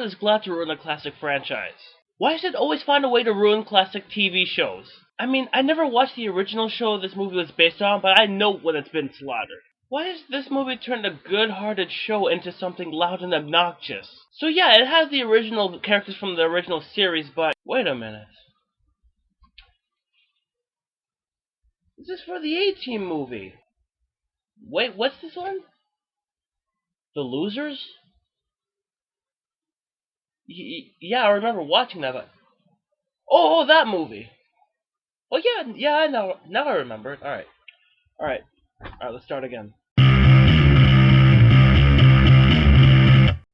is glad to ruin a classic franchise. Why does it always find a way to ruin classic TV shows? I mean, I never watched the original show this movie was based on, but I know when it's been slaughtered. Why has this movie turned a good-hearted show into something loud and obnoxious? So yeah, it has the original characters from the original series, but wait a minute. This is for the A-Team movie. Wait, what's this one? The Losers? Yeah, I remember watching that, but... Oh, that movie! Oh yeah, I know. Now I remember it. Alright, let's start again.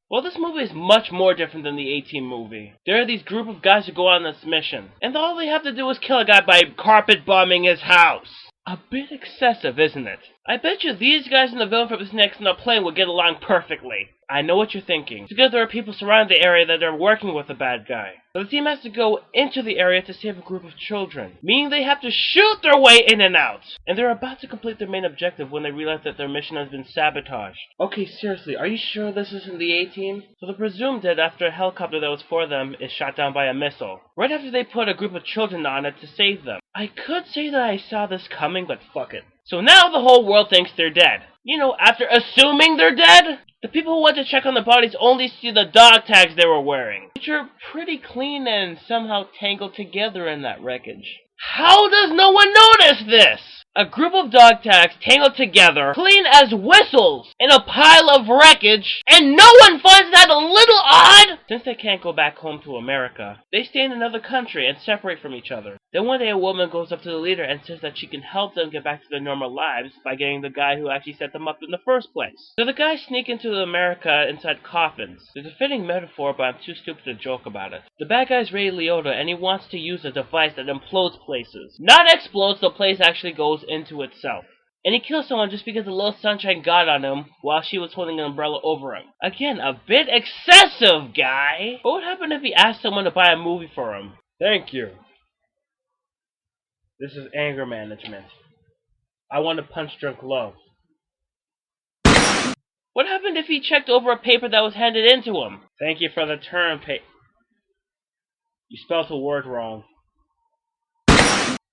Well, this movie is much more different than the A-Team movie. There are these group of guys who go on this mission, and all they have to do is kill a guy by carpet bombing his house. A bit excessive, isn't it? I bet you these guys and the villain from this next on the plane would get along perfectly. I know what you're thinking. It's because there are people surrounding the area that are working with the bad guy. So the team has to go into the area to save a group of children, meaning they have to shoot their way in and out. And they're about to complete their main objective when they realize that their mission has been sabotaged. Okay, seriously, are you sure this isn't the A-Team? So they're presumed dead after a helicopter that was for them is shot down by a missile, right after they put a group of children on it to save them. I could say that I saw this coming, but fuck it. So now the whole world thinks they're dead. You know, after assuming they're dead, the people who went to check on the bodies only see the dog tags they were wearing, which are pretty clean and somehow tangled together in that wreckage. How does no one notice this? A group of dog tags tangled together, clean as whistles, in a pile of wreckage, and no one finds that a little odd? Since they can't go back home to America, they stay in another country and separate from each other. Then one day a woman goes up to the leader and says that she can help them get back to their normal lives by getting the guy who actually set them up in the first place. So the guys sneak into America inside coffins. There's a fitting metaphor, but I'm too stupid to joke about it. The bad guy's Ray Liotta, and he wants to use a device that implodes places. Not explodes, the place actually goes into itself. And he kills someone just because the little sunshine got on him while she was holding an umbrella over him. Again, a bit excessive, guy! What would happen if he asked someone to buy a movie for him? Thank you. This is anger management. I want to punch drunk love. What happened if he checked over a paper that was handed in to him? Thank you for the term, You spelled the word wrong.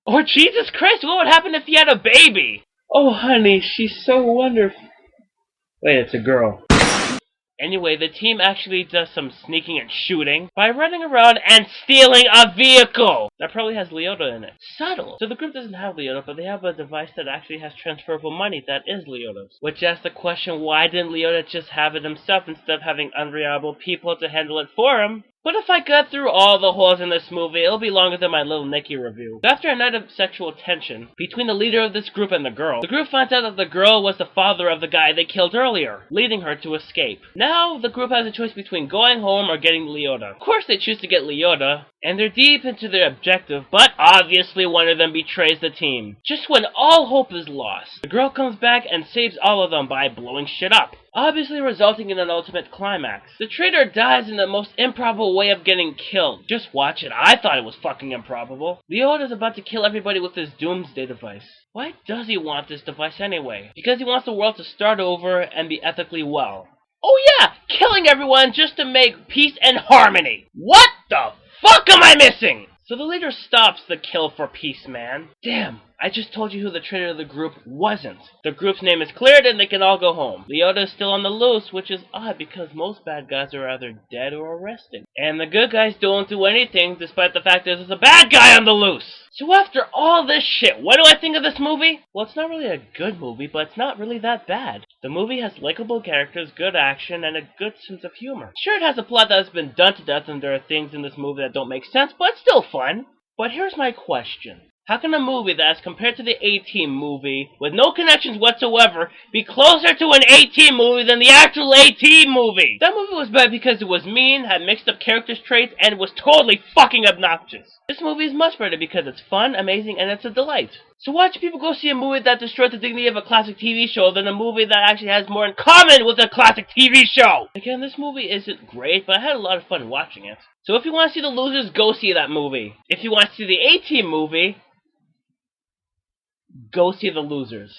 Or Jesus Christ, what would happen if he had a baby? Oh honey, she's so wonderful. Wait, it's a girl. Anyway, the team actually does some sneaking and shooting by running around and stealing a vehicle that probably has Liotta in it. Subtle. So the group doesn't have Liotta, but they have a device that actually has transferable money that is Liotta's. Which asks the question, why didn't Liotta just have it himself instead of having unreliable people to handle it for him? But if I got through all the holes in this movie, it'll be longer than my Little Nicky review. After a night of sexual tension between the leader of this group and the group finds out that the girl was the father of the guy they killed earlier, leading her to escape. Now, the group has a choice between going home or getting Liotta. Of course they choose to get Liotta, and they're deep into their objective, but obviously one of them betrays the team. Just when all hope is lost, the girl comes back and saves all of them by blowing shit up, obviously resulting in an ultimate climax. The traitor dies in the most improbable way of getting killed. Just watch it. I thought it was fucking improbable. Liotta's about to kill everybody with his doomsday device. Why does he want this device anyway? Because he wants the world to start over and be ethically well. Oh yeah! Killing everyone just to make peace and harmony! What the fuck am I missing? So the leader stops the kill for peace man. Damn, I just told you who the traitor of the group wasn't. The group's name is cleared and they can all go home. Liotta is still on the loose, which is odd because most bad guys are either dead or arrested. And the good guys don't do anything despite the fact that there's a bad guy on the loose. So after all this shit, what do I think of this movie? Well, it's not really a good movie, but it's not really that bad. The movie has likable characters, good action, and a good sense of humor. Sure, it has a plot that has been done to death and there are things in this movie that don't make sense, but it's still fun. But here's my question. How can a movie that is compared to the A-Team movie, with no connections whatsoever, be closer to an A-Team movie than the actual A-Team movie? That movie was bad because it was mean, had mixed up characters traits, and was totally fucking obnoxious. This movie is much better because it's fun, amazing, and it's a delight. So why should people go see a movie that destroyed the dignity of a classic TV show than a movie that actually has more in common with a classic TV show? Again, this movie isn't great, but I had a lot of fun watching it. So if you want to see The Losers, go see that movie. If you want to see the A-Team movie, go see The Losers.